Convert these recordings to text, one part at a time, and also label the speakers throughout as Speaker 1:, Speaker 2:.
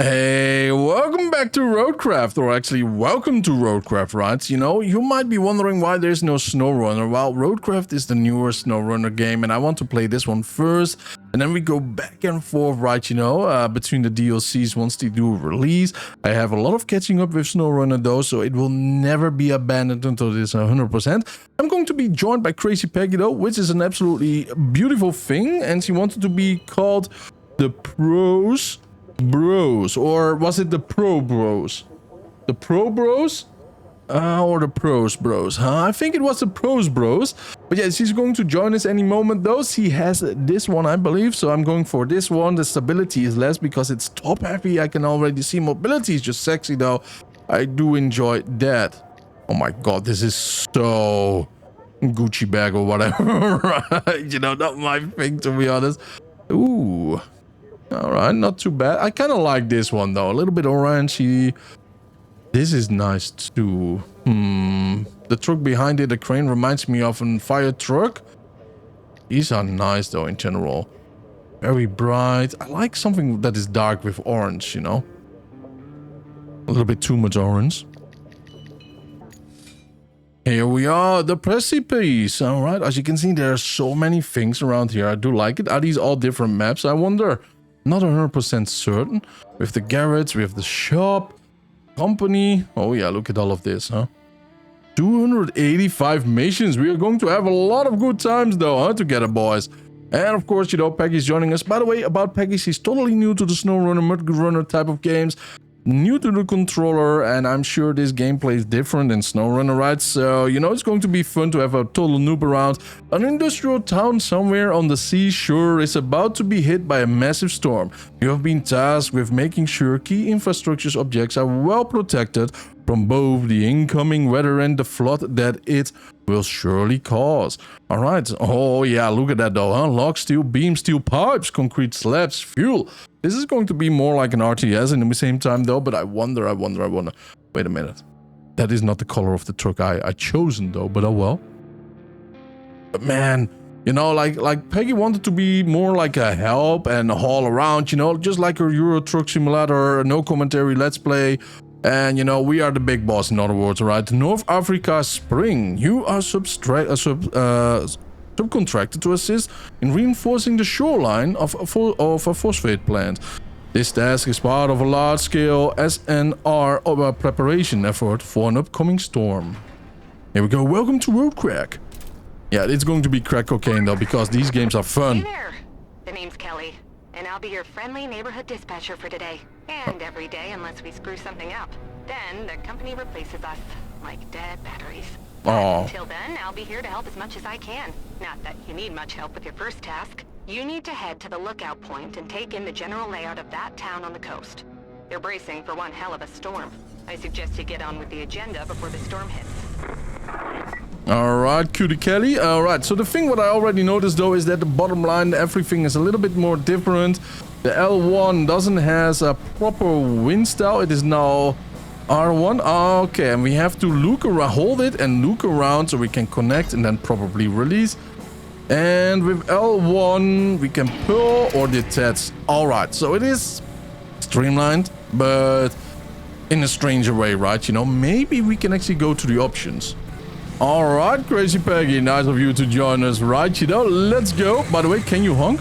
Speaker 1: Hey, welcome back to RoadCraft, or actually welcome to RoadCraft, right? You know, you might be wondering why there's no SnowRunner. Well, RoadCraft is the newer SnowRunner game, and I want to play this one first, and then we go back and forth, right, you know, between the DLCs once they do release. I have a lot of catching up with SnowRunner though, so it will never be abandoned until it is 100%. I'm going to be joined by Crazy Peggy though, which is an absolutely beautiful thing, and she wanted to be called the Pros Bros, or was it the Pro Bros? The Pro Bros? Or the Pros Bros, huh? I think it was the Pros Bros. But yeah, she's going to join us any moment though. She has this one, I believe, so I'm going for this one. The stability is less because it's top heavy. I can already see mobility is just sexy though. I do enjoy that. Oh my god, this is so Gucci bag or whatever. Right? You know, not my thing, to be honest. Ooh. Alright, not too bad. I kind of like this one though. A little bit orangey. This is nice too. The truck behind it, the crane, reminds me of a fire truck. These are nice though in general. Very bright. I like something that is dark with orange, you know. A little bit too much orange. Here we are, the precipice. Alright, as you can see, there are so many things around here. I do like it. Are these all different maps? I wonder. Not 100% certain. We have the garage, we have the shop, company. Oh yeah, look at all of this, huh? 285 missions. We are going to have a lot of good times though, huh, together, boys. And of course, you know, Peggy's joining us. By the way, about Peggy, she's totally new to the SnowRunner, Mud Runner type of games. New to the controller, and I'm sure this gameplay is different than SnowRunner, right? So, you know, it's going to be fun to have a total noob around. An industrial town somewhere on the seashore is about to be hit by a massive storm. You have been tasked with making sure key infrastructure objects are well protected from both the incoming weather and the flood that it will surely cause. Alright, oh yeah, look at that though, huh? Log steel, beam steel pipes, concrete slabs, fuel. This is going to be more like an RTS in the same time though, but I wonder. Wait a minute. That is not the color of the truck I chosen though, but oh well. But man, you know, like Peggy wanted to be more like a help and haul around, you know, just like a Euro Truck Simulator, no commentary, let's play. And, you know, we are the big boss, in other words, right? North Africa Spring. You are subcontracted to assist in reinforcing the shoreline of a phosphate plant. This task is part of a large-scale SNR preparation effort for an upcoming storm. Here we go. Welcome to RoadCraft. Yeah, it's going to be crack cocaine, though, because these games are fun.
Speaker 2: Hey there. The name's Kelly, and I'll be your friendly neighborhood dispatcher for today. And every day unless we screw something up. Then the company replaces us, like dead batteries.
Speaker 1: Oh.
Speaker 2: Until then, I'll be here to help as much as I can. Not that you need much help with your first task. You need to head to the lookout point and take in the general layout of that town on the coast. They're bracing for one hell of a storm. I suggest you get on with the agenda before the storm hits.
Speaker 1: Alright, Cutie Kelly. Alright, so the thing what I already noticed though is that the bottom line, everything is a little bit more different. The L1 doesn't has a proper wind style. It is now R1. Okay, and we have to look around, hold it and look around so we can connect and then probably release. And with L1 we can pull or detach. Alright, so it is streamlined, but in a stranger way, right? You know, maybe we can actually go to the options. Alright, Crazy Peggy, nice of you to join us, right? You know, let's go. By the way, can you honk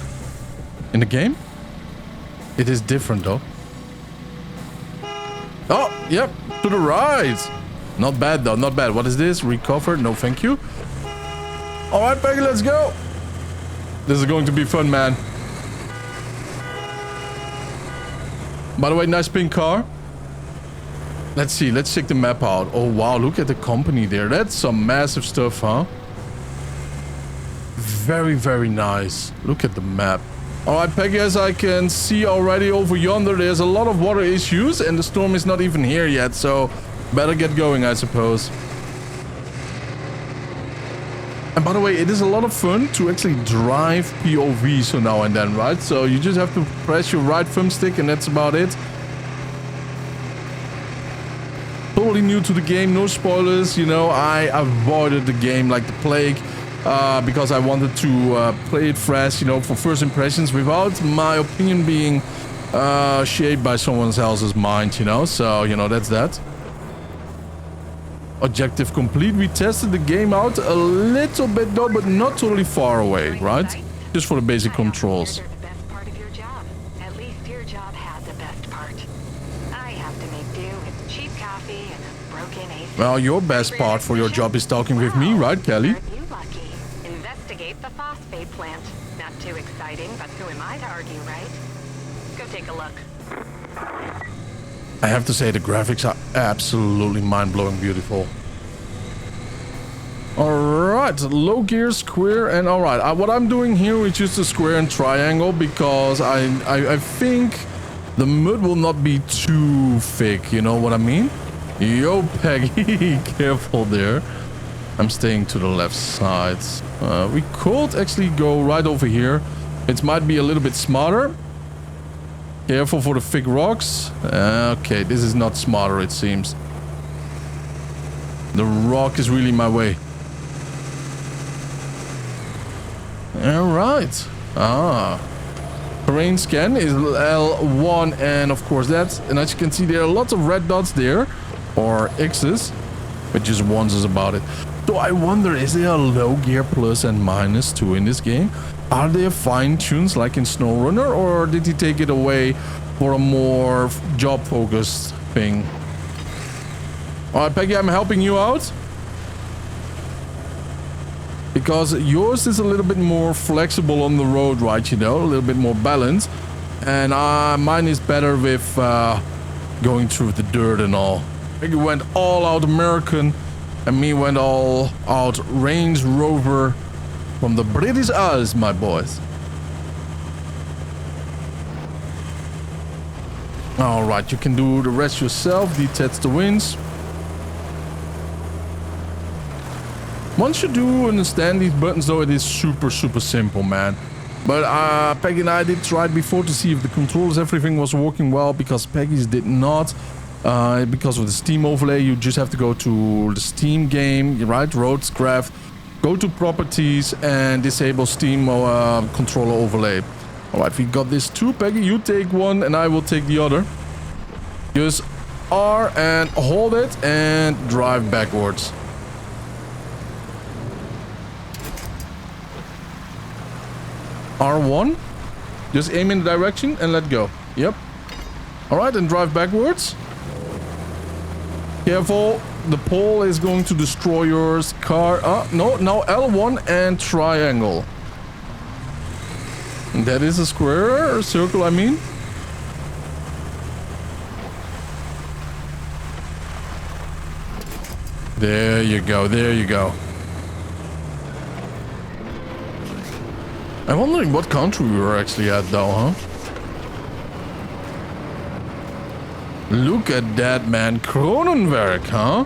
Speaker 1: in the game? It is different though. Oh, yep, to the right. Not bad though, not bad. What is this? Recover? No, thank you. All right, Peggy, let's go. This is going to be fun, man. By the way, nice pink car. Let's see, let's check the map out. Oh, wow, look at the company there. That's some massive stuff, huh? Very, very nice. Look at the map. Alright, Peggy, as I can see already over yonder, there's a lot of water issues and the storm is not even here yet, so better get going, I suppose. And by the way, it is a lot of fun to actually drive POV so now and then, right? So you just have to press your right thumbstick and that's about it. Totally new to the game, no spoilers, you know, I avoided the game like the plague. Because I wanted to play it fresh, you know, for first impressions without my opinion being shaped by someone else's mind, you know? So, you know, that's that. Objective complete. We tested the game out a little bit though, but not totally far away, right? Just for the basic controls.
Speaker 2: The best part of your job. At least your job has a best part. I have to make do with cheap coffee and a broken AC.
Speaker 1: Well, your best part for your job is talking with me, right, Kelly?
Speaker 2: Aren't you lucky? Investigate the phosphate plant. Not too exciting, but who am I to argue, right? Go take a look.
Speaker 1: I have to say the graphics are absolutely mind-blowing beautiful. Alright, low gear, square, and alright. What I'm doing here is just a square and triangle because I think the mud will not be too thick, you know what I mean? Yo, Peggy, careful there. I'm staying to the left side. We could actually go right over here. It might be a little bit smarter. Careful for the thick rocks. Okay, this is not smarter, it seems. The rock is really my way. Alright. Terrain scan is L1, and of course that's... And as you can see, there are lots of red dots there. Or X's. But just warns us about it. So I wonder, is there a low gear plus and minus too in this game? Are there fine tunes like in SnowRunner, or did he take it away for a more job focused thing? Alright, Peggy, I'm helping you out. Because yours is a little bit more flexible on the road, right? You know, a little bit more balanced. And mine is better with going through the dirt and all. Peggy went all out American, and me went all out Range Rover from the British Isles, my boys. Alright, you can do the rest yourself. Detach the winds. Once you do understand these buttons though, it is super simple, man. But Peggy and I did try it before to see if the controls, everything was working well, because Peggy's did not. Because of the Steam overlay, you just have to go to the Steam game, right? RoadCraft. Go to properties and disable Steam controller overlay. Alright, we got this too, Peggy. You take one and I will take the other. Use R and hold it and drive backwards. R1. Just aim in the direction and let go. Yep. Alright, and drive backwards. Careful. The pole is going to destroy your car. No, now L1 and triangle. That is a square or circle, I mean. There you go, there you go. I'm wondering what country we were actually at though, huh? Look at that, man. Kronenwerk, huh?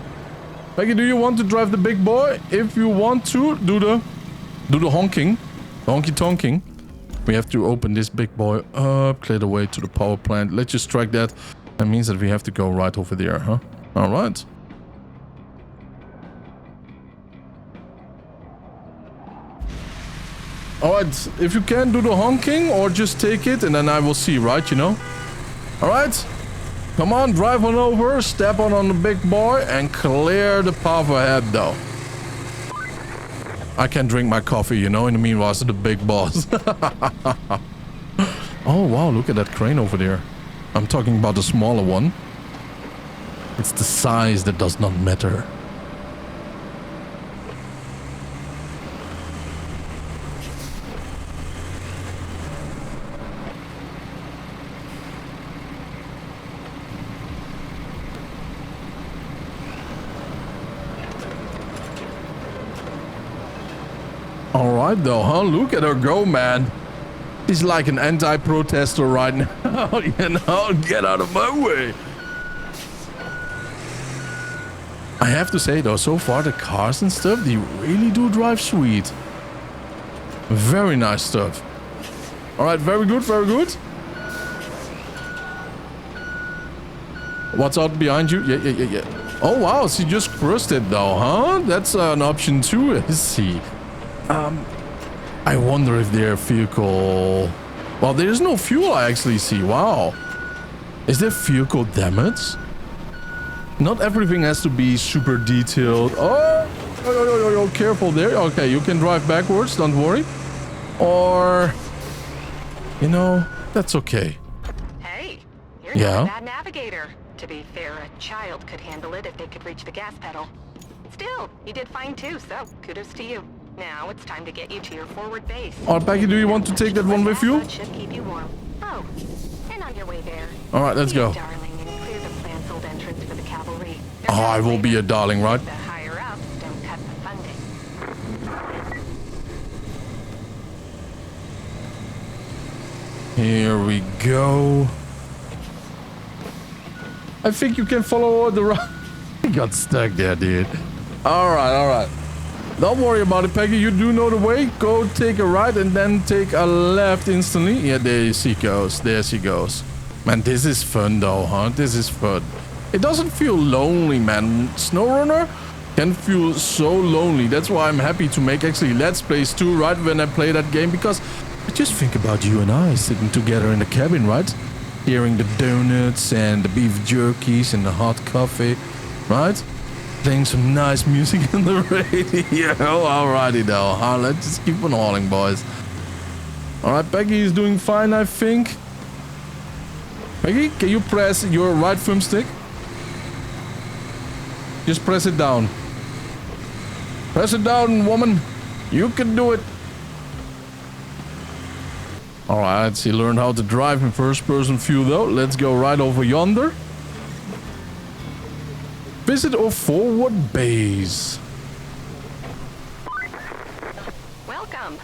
Speaker 1: Peggy, do you want to drive the big boy? If you want to, do the honking. Honky tonking. We have to open this big boy up, clear the way to the power plant. Let's just track that. That means that we have to go right over there, huh? Alright. Alright, if you can, do the honking or just take it and then I will see, right, you know? Alright. Come on, drive on over, step on the big boy and clear the path ahead though. I can drink my coffee, you know, in the meanwhile, to the big boss. Oh, wow, look at that crane over there. I'm talking about the smaller one. It's the size that does not matter. Alright though, huh? Look at her go, man. She's like an anti-protester right now. You know, get out of my way. I have to say though, so far the cars and stuff, they really do drive sweet. Very nice stuff. Alright, very good, very good. What's out behind you? Yeah. Oh wow, she just crushed it though, huh? That's an option too, I see. I wonder if their vehicle Well, there's no fuel I actually see. Wow. Is there vehicle damage? Not everything has to be super detailed. Oh, careful there. Okay, you can drive backwards. Don't worry. Or, you know, that's okay.
Speaker 2: Hey, you're not a bad navigator. To be fair, a child could handle it if they could reach the gas pedal. Still, you did fine too, so kudos to you. Now it's time to get you to your forward base.
Speaker 1: All right, Peggy, do you want to take that one with you?
Speaker 2: That should keep you warm. Oh, and on your way there.
Speaker 1: All right, let's go.
Speaker 2: Darling, and clear the plant's old entrance for the cavalry.
Speaker 1: Oh, I will be a darling, right?
Speaker 2: The higher ups don't cut the funding.
Speaker 1: Here we go. I think you can follow the route. He got stuck there, dude. All right. Don't worry about it, Peggy. You do know the way. Go take a right and then take a left instantly. Yeah, there she goes. There she goes. Man, this is fun though, huh? This is fun. It doesn't feel lonely, man. SnowRunner can feel so lonely. That's why I'm happy to make actually Let's Plays too, right? When I play that game, because I just think about you and I sitting together in the cabin, right? Hearing the donuts and the beef jerkies and the hot coffee, right? Playing some nice music on the radio. Alrighty though, huh? Let's just keep on hauling, boys. Alright, Peggy is doing fine, I think. Peggy, can you press your right thumbstick? Just press it down. Press it down, woman. You can do it. Alright, she learned how to drive in first-person view though. Let's go right over yonder. Visit our forward base.
Speaker 2: Welcome.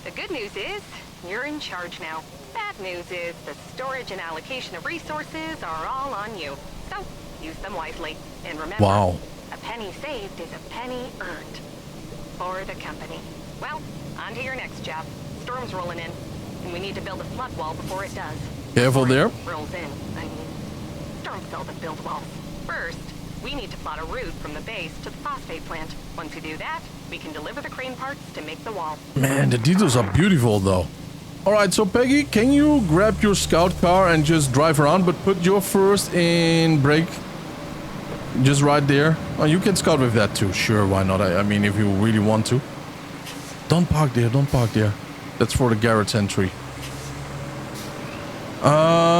Speaker 2: The good news is you're in charge now. Bad news is the storage and allocation of resources are all on you. So use them wisely. And remember,
Speaker 1: wow,
Speaker 2: a penny saved is a penny earned. For the company. Well, on to your next job. Storm's rolling in, and we need to build a flood wall before it does.
Speaker 1: Careful there.
Speaker 2: Rolls in, I mean. Storms seldom build walls. First, we need to plot a route from the base to the phosphate plant. Once we do that, we can deliver the crane parts to make the wall.
Speaker 1: Man, the details are beautiful though. Alright, so Peggy, can you grab your scout car and just drive around, but put your first in brake? Just right there. Oh, you can scout with that too. Sure, why not? I mean, if you really want to. Don't park there, don't park there. That's for the garage entry.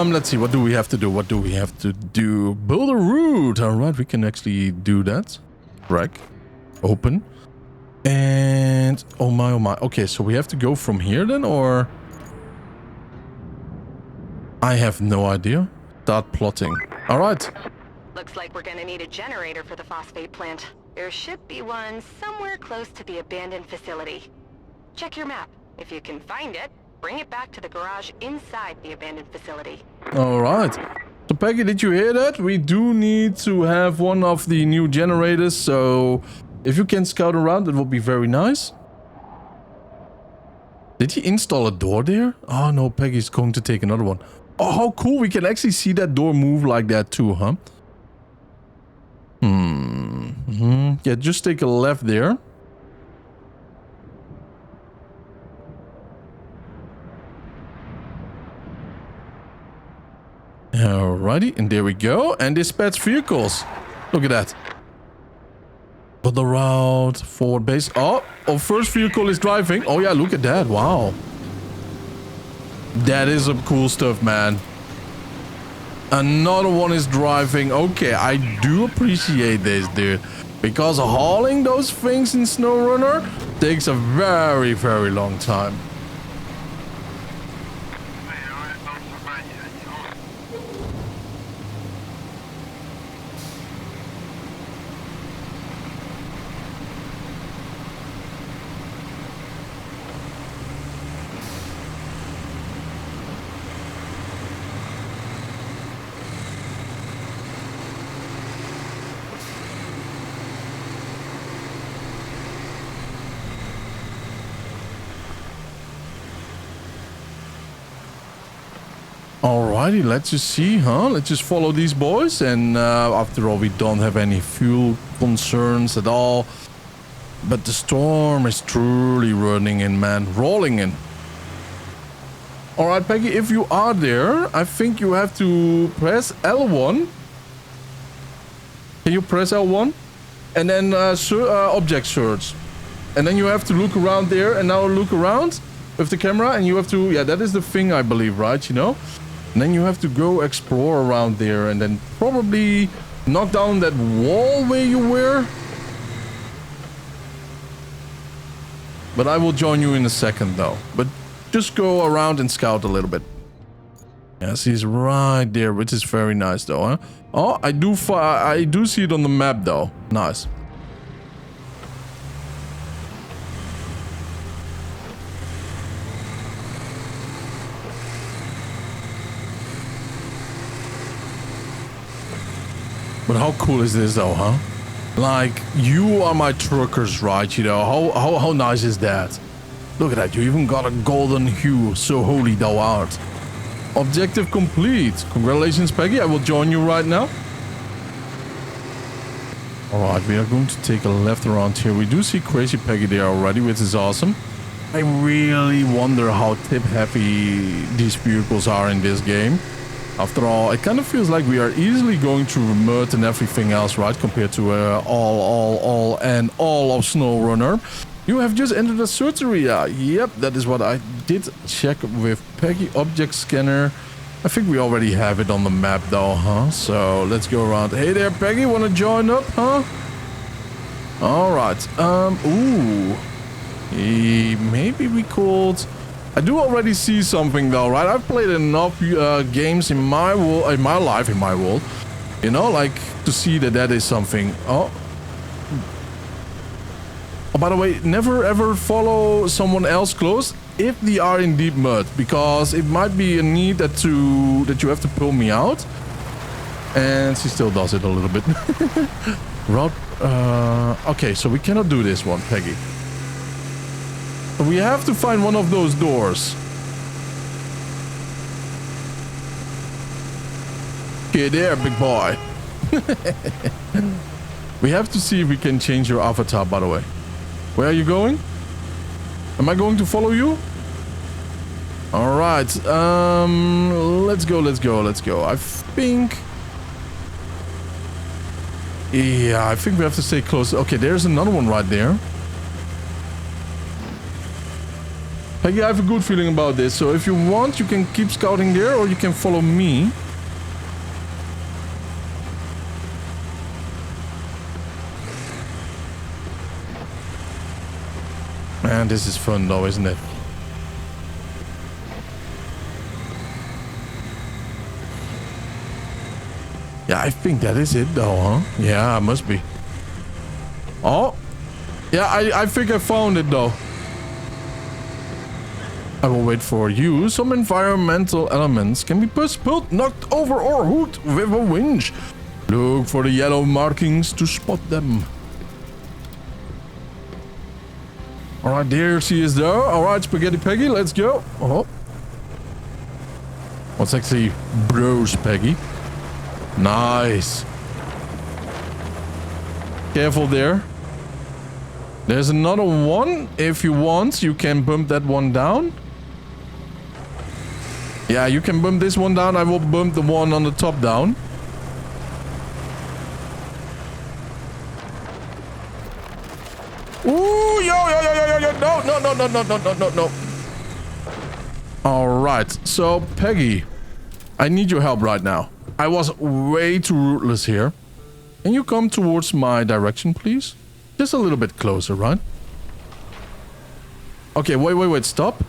Speaker 1: Let's see, what do we have to do? What do we have to do? Build a route. All right, we can actually do that. Rack. Open. And oh my, oh my. Okay, so we have to go from here then, or? I have no idea. Start plotting. All right.
Speaker 2: Looks like we're gonna need a generator for the phosphate plant. There should be one somewhere close to the abandoned facility. Check your map. If you can find it, bring it back to the garage inside the abandoned facility.
Speaker 1: All right. So Peggy, did you hear that? We do need to have one of the new generators. So if you can scout around, it would be very nice. Did he install a door there? Oh no, Peggy's going to take another one. Oh, how cool. We can actually see that door move like that too, huh? Yeah, just take a left there. Alrighty, and there we go. And dispatch vehicles. Look at that. But the route, forward base. Oh, our first vehicle is driving. Oh yeah, look at that. Wow. That is some cool stuff, man. Another one is driving. Okay, I do appreciate this, dude. Because hauling those things in SnowRunner takes a very, very long time. Alrighty, let's just see, huh? Let's just follow these boys. And after all, we don't have any fuel concerns at all. But the storm is truly running in, man. Rolling in. All right, Peggy, if you are there, I think you have to press L1. Can you press L1? And then object search. And then you have to look around there, and now look around with the camera, and you have to, yeah, that is the thing, I believe, right? You know? And then you have to go explore around there, and then probably knock down that wall where you were. But I will join you in a second, though. But just go around and scout a little bit. Yes, he's right there, which is very nice, though, huh? Oh, I do see it on the map, though. Nice. But how cool is this, though, huh? Like, you are my truckers, right? You know, how nice is that? Look at that, you even got a golden hue. So holy thou art. Objective complete. Congratulations, Peggy. I will join you right now. Alright, we are going to take a left around here. We do see Crazy Peggy there already, which is awesome. I really wonder how tip-heavy these vehicles are in this game. After all, it kind of feels like we are easily going through remote and everything else, right? Compared to all of SnowRunner. You have just entered a search area. Yep, that is what I did check with Peggy Object Scanner. I think we already have it on the map though, huh? So let's go around. Hey there, Peggy, wanna join up, huh? Alright, ooh. Maybe we could... I do already see something though, right? I've played enough games in my world. You know, like to see that is something. Oh, by the way, never ever follow someone else close if they are in deep mud, because it might be a need that you have to pull me out. And she still does it a little bit. Okay, so we cannot do this one, Peggy. We have to find one of those doors. Okay, there, big boy. We have to see if we can change your avatar, by the way. Where are you going? Am I going to follow you? All right. Let's go. I think... Yeah, I think we have to stay close. Okay, there's another one right there. Hey, I have a good feeling about this, so if you want, you can keep scouting there, or you can follow me. Man, this is fun though, isn't it? Yeah, I think that is it though, huh? Yeah, must be. Oh! Yeah, I think I found it though. I will wait for you. Some environmental elements can be pushed, pulled, knocked over, or hooked with a winch. Look for the yellow markings to spot them. Alright, there she is there. Alright, Spaghetti Peggy, let's go. Oh. What's actually Bros Peggy? Nice. Careful there. There's another one. If you want, you can bump that one down. Yeah, you can bump this one down. I will bump the one on the top down. Ooh, yo. No. All right. So, Peggy, I need your help right now. I was way too rootless here. Can you come towards my direction, please? Just a little bit closer, right? Okay, wait. Stop.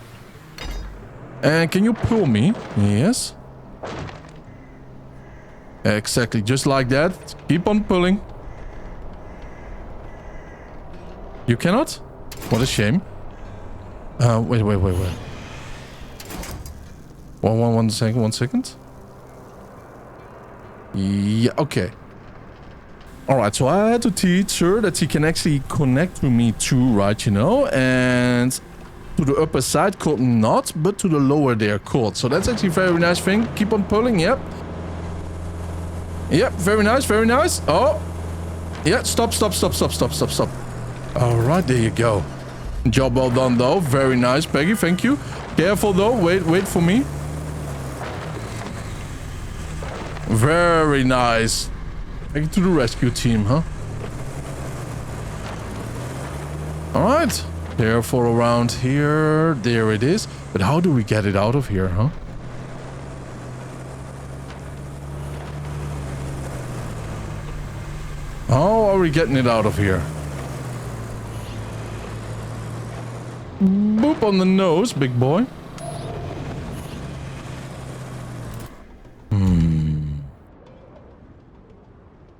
Speaker 1: And can you pull me? Yes. Exactly, just like that. Keep on pulling. You cannot? What a shame. Wait. One second. Yeah, okay. Alright, so I had to teach her that she can actually connect to me too, right, you know? And to the upper side could not, but to the lower there could. So that's actually a very nice thing. Keep on pulling, yep. Yep, very nice. Oh. Yeah, stop. Alright, there you go. Job well done, though. Very nice, Peggy. Thank you. Careful, though. Wait for me. Very nice. Peggy to the rescue team, huh? All right. Careful around here. There it is. But how do we get it out of here, huh? How are we getting it out of here? Boop on the nose, big boy.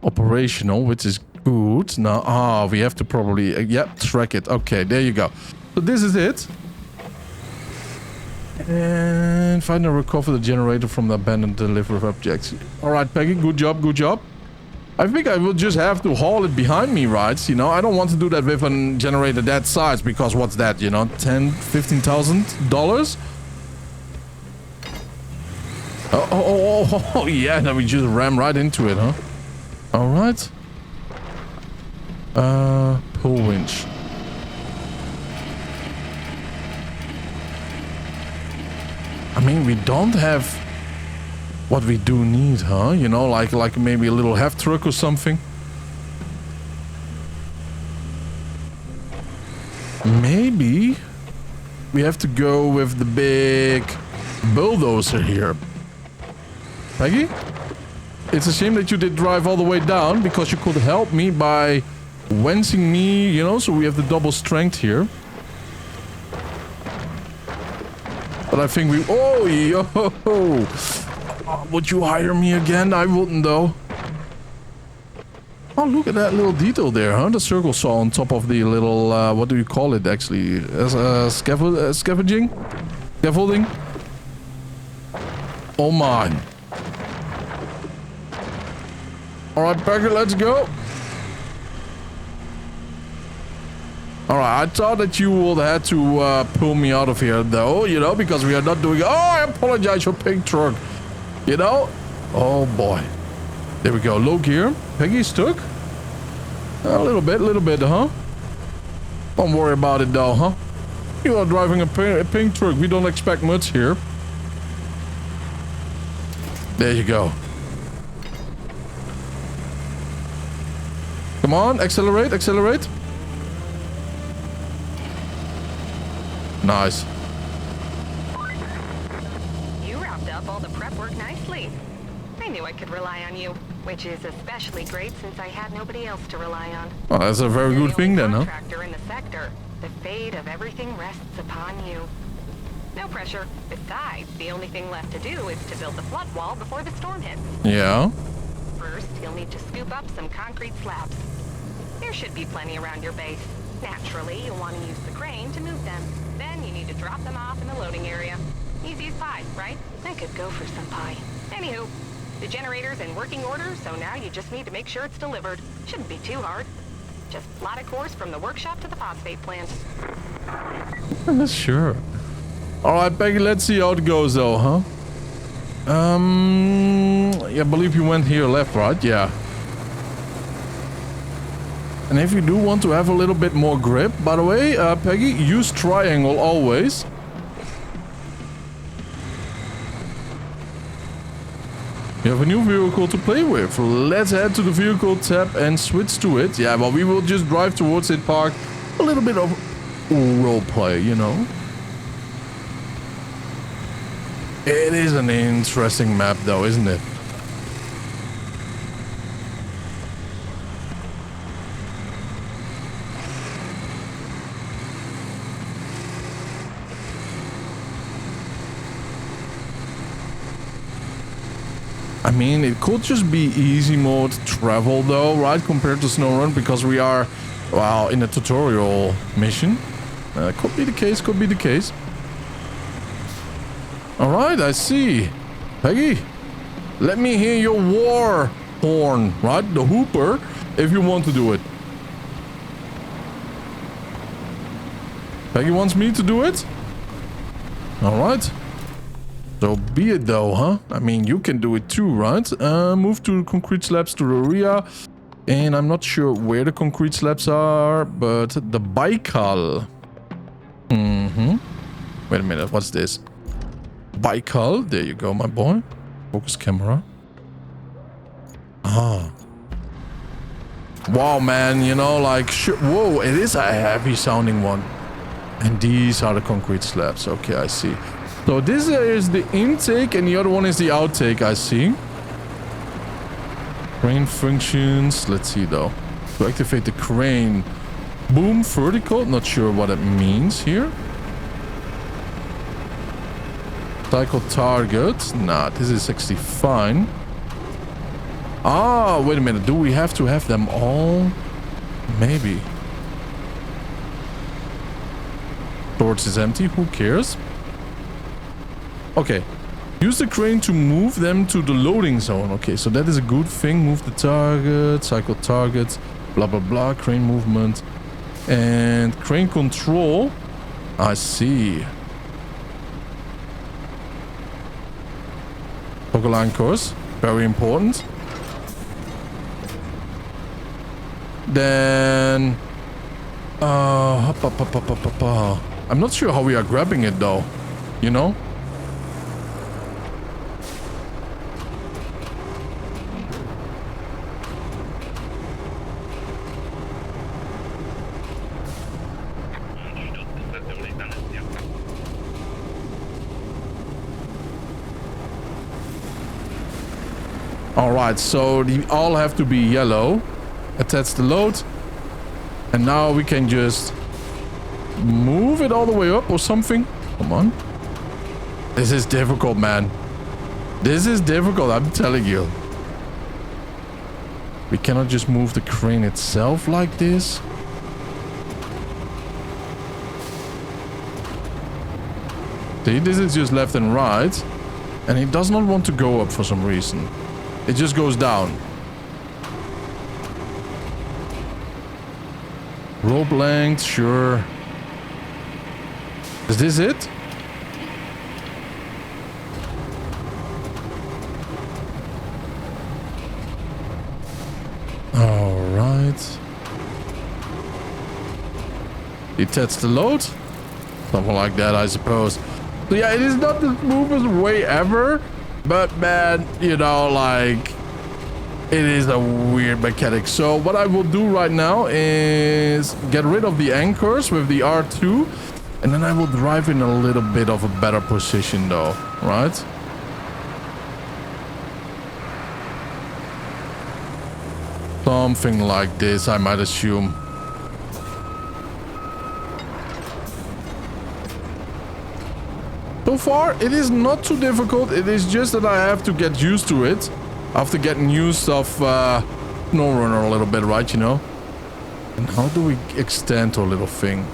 Speaker 1: Operational, which is good. Now, we have to probably, yep, track it. Okay, there you go. So this is it. And find and recover the generator from the abandoned delivery objects. All right, Peggy, good job, good job. I think I will just have to haul it behind me, right? You know, I don't want to do that with a generator that size, because what's that, you know, $10,000-$15,000? Oh, yeah, now we just ram right into it, huh? All right. Pull winch. I mean, we don't have what we do need, huh? You know, like maybe a little half truck or something. Maybe we have to go with the big bulldozer here. Peggy? It's a shame that you did drive all the way down, because you could help me by wrenching me, you know, so we have the double strength here. But I think we... Oh, yo! Would you hire me again? I wouldn't, though. Oh, look at that little detail there, huh? The circle saw on top of the little... what do you call it, actually? Scaffolding? Scaffolding? Oh, my. Alright, Parker, let's go. Alright, I thought that you would have to pull me out of here, though, you know, because we are not doing... Oh, I apologize for pink truck. You know? Oh, boy. There we go. Low gear. Peggy stuck? A little bit, huh? Don't worry about it, though, huh? You are driving a pink truck. We don't expect much here. There you go. Come on, accelerate, accelerate. Nice.
Speaker 2: You wrapped up all the prep work nicely. I knew I could rely on you, which is especially great since I had nobody else to rely on.
Speaker 1: Oh, that's a very good thing then, huh?
Speaker 2: Contractor in the sector. The fate of everything rests upon you. No pressure. Besides, the only thing left to do is to build the flood wall before the storm hits.
Speaker 1: Yeah.
Speaker 2: First, you'll need to scoop up some concrete slabs. There should be plenty around your base. Naturally, you'll want to use the crane to move them. Then you need to drop them off in the loading area. Easy as pie, right? I could go for some pie. Anywho, the generator's in working order, so now you just need to make sure it's delivered. Shouldn't be too hard. Just plot a course from the workshop to the phosphate plant.
Speaker 1: Sure. Alright, Peggy, let's see how it goes, though, huh? Yeah, I believe you went here left, right? Yeah. And if you do want to have a little bit more grip, by the way, Peggy, use triangle always. You have a new vehicle to play with. Let's head to the vehicle tab and switch to it. Yeah, well, we will just drive towards it, park. A little bit of role play, you know. It is an interesting map, though, isn't it? I mean, it could just be easy mode travel, though, right? Compared to SnowRun, because we are, well, in a tutorial mission. Could be the case, could be the case. Alright, I see. Peggy, let me hear your war horn, right? The hooper, if you want to do it. Peggy wants me to do it? Alright. So be it though, huh? I mean, you can do it too, right? Move to concrete slabs to the rear. And I'm not sure where the concrete slabs are, but the Baikal. Wait a minute, what's this? Baikal, there you go, my boy. Focus camera. Ah. Wow, man, you know, like, whoa, it is a heavy sounding one. And these are the concrete slabs. Okay, I see. So this is the intake and the other one is the outtake, I see. Crane functions. Let's see, though. To activate the crane. Boom, vertical. Not sure what it means here. Cycle target. Nah, this is actually fine. Ah, wait a minute. Do we have to have them all? Maybe. Storage is empty. Who cares? Okay. Use the crane to move them to the loading zone. Okay, so that is a good thing. Move the target. Cycle target. Blah, blah, blah. Crane movement. And crane control. I see. Toggle line course. Very important. Then... I'm not sure how we are grabbing it though. You know? Alright, so they all have to be yellow. Attach the load. And now we can just move it all the way up or something. Come on. This is difficult, man. This is difficult, I'm telling you. We cannot just move the crane itself like this. See, this is just left and right. And it does not want to go up for some reason. It just goes down. Rope length, sure. Is this it? Alright. Detach the load? Something like that, I suppose. So yeah, it is not the smoothest way ever. But man, you know, like... It is a weird mechanic. So what I will do right now is get rid of the anchors with the R2. And then I will drive in a little bit of a better position though. Right? Something like this, I might assume. So far, it is not too difficult. It is just that I have to get used to it. After getting used of SnowRunner a little bit, right, you know? And how do we extend our little thing?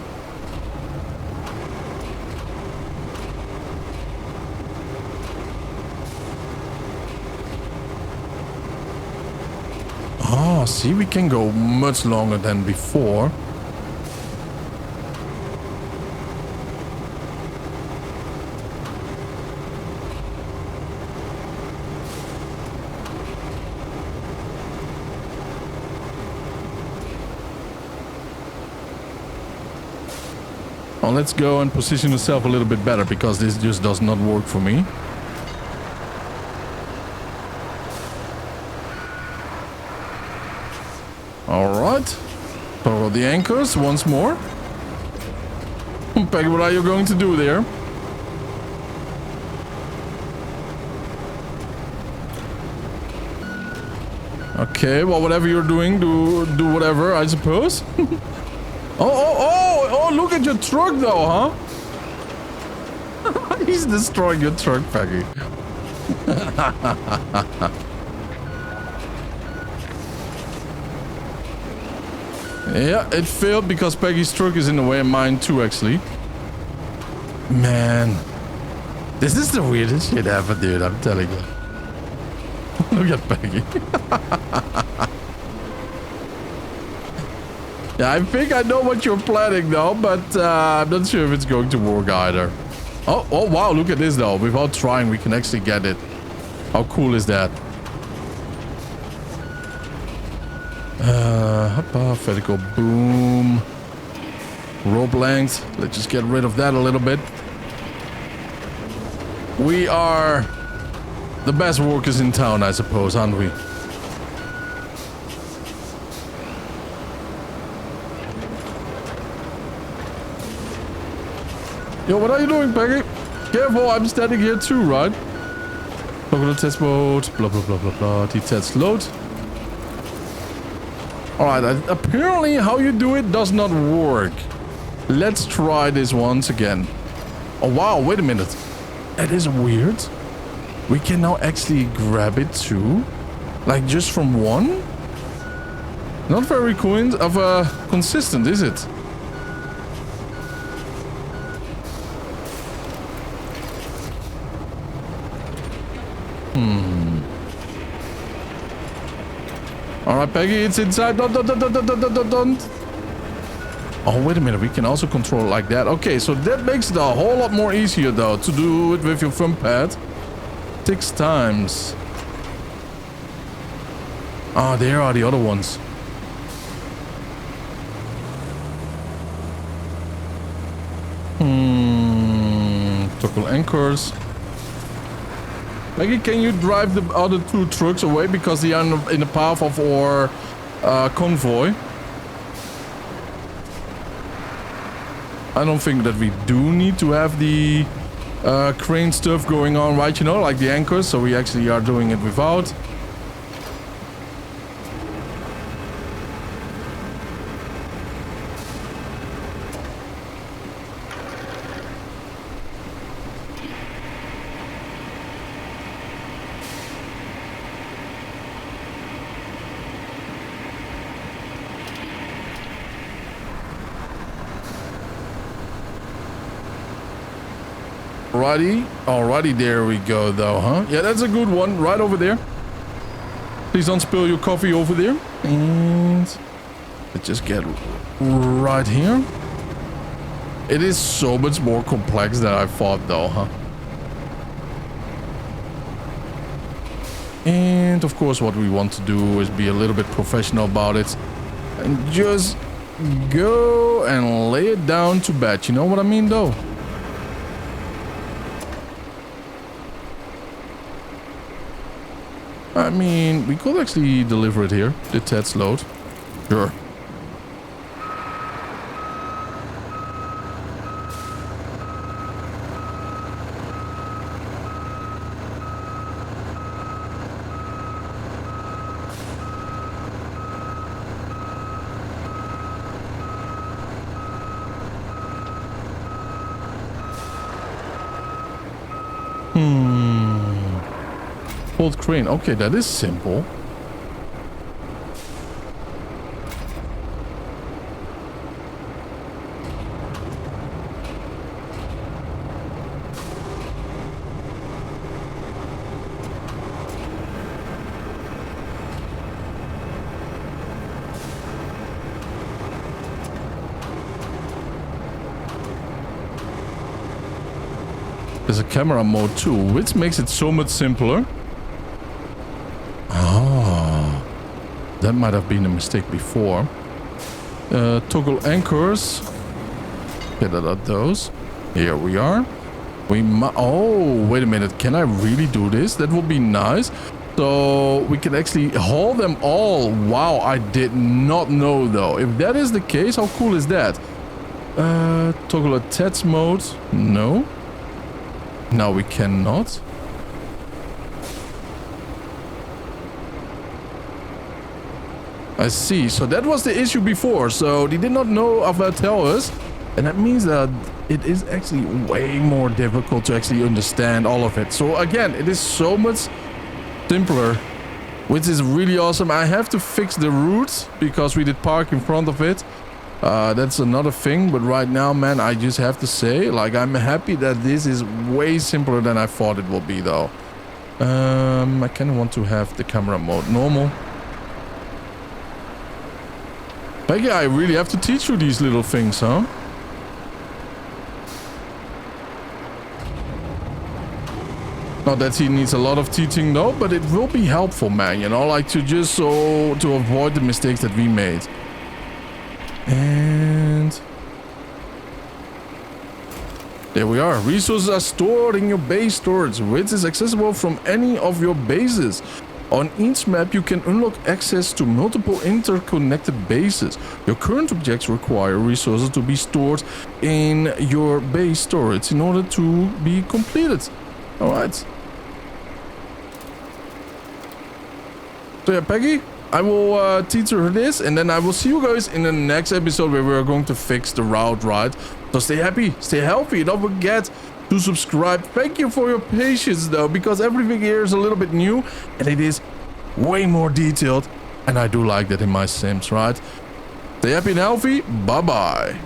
Speaker 1: Ah, see, we can go much longer than before. Well, let's go and position yourself a little bit better because this just does not work for me. Alright. Toggle the anchors once more. Peggy, what are you going to do there? Okay, well, whatever you're doing, do whatever, I suppose. Oh, look at your truck though, huh? He's destroying your truck, Peggy. Yeah, it failed because Peggy's truck is in the way of mine too, actually. Man. This is the weirdest shit ever, dude, I'm telling you. Look at Peggy. Yeah, I think I know what you're planning though, but I'm not sure if it's going to work either. Oh, wow, look at this though. Without trying, we can actually get it. How cool is that? Vertical boom. Rope length. Let's just get rid of that a little bit. We are the best workers in town, I suppose, aren't we? Yo, what are you doing, Peggy? Careful, I'm standing here too, right? Local test mode, blah, blah, blah, blah, blah. Detach load. Alright, apparently how you do it does not work. Let's try this once again. Oh, wow, wait a minute. That is weird. We can now actually grab it too. Like just from one? Not very consistent, is it? Alright, Peggy, it's inside. Don't. Oh, wait a minute. We can also control it like that. Okay, so that makes it a whole lot more easier, though, to do it with your thumb pad. 6 times. Ah, there are the other ones. Toggle anchors. Maggie, can you drive the other 2 trucks away because they are in the path of our convoy? I don't think that we do need to have the crane stuff going on, right? You know, like the anchors. So we actually are doing it without. Alrighty, there we go though, huh? Yeah, that's a good one, right over there. Please don't spill your coffee over there. And let's just get right here. It is so much more complex than I thought though, huh? And of course what we want to do is be a little bit professional about it. And just go and lay it down to bed. You know what I mean though? I mean, we could actually deliver it here. Detach load. Sure. Hold crane. Okay, that is simple. There's a camera mode too, which makes it so much simpler. That might have been a mistake before. Toggle anchors. Get at those. Here we are. Oh, wait a minute. Can I really do this? That would be nice. So we can actually haul them all. Wow, I did not know though. If that is the case, how cool is that? Toggle attach mode. No. Now we cannot. I see. So that was the issue before. So they did not know of tell us. And that means that it is actually way more difficult to actually understand all of it. So again, it is so much simpler, which is really awesome. I have to fix the route because we did park in front of it. That's another thing. But right now, man, I just have to say, like, I'm happy that this is way simpler than I thought it would be, though. I kind of want to have the camera mode normal. Peggy, I really have to teach you these little things, huh? Not that he needs a lot of teaching though, but it will be helpful, man, you know, like to avoid the mistakes that we made. There we are. Resources are stored in your base storage, which is accessible from any of your bases. On each map, you can unlock access to multiple interconnected bases. Your current objects require resources to be stored in your base storage in order to be completed. Alright. So yeah, Peggy, I will teach her this, and then I will see you guys in the next episode where we're going to fix the route, right? So stay happy, stay healthy, don't forget to subscribe. Thank you for your patience though, because everything here is a little bit new and it is way more detailed, and I do like that in my Sims, right? Stay happy and healthy, bye bye.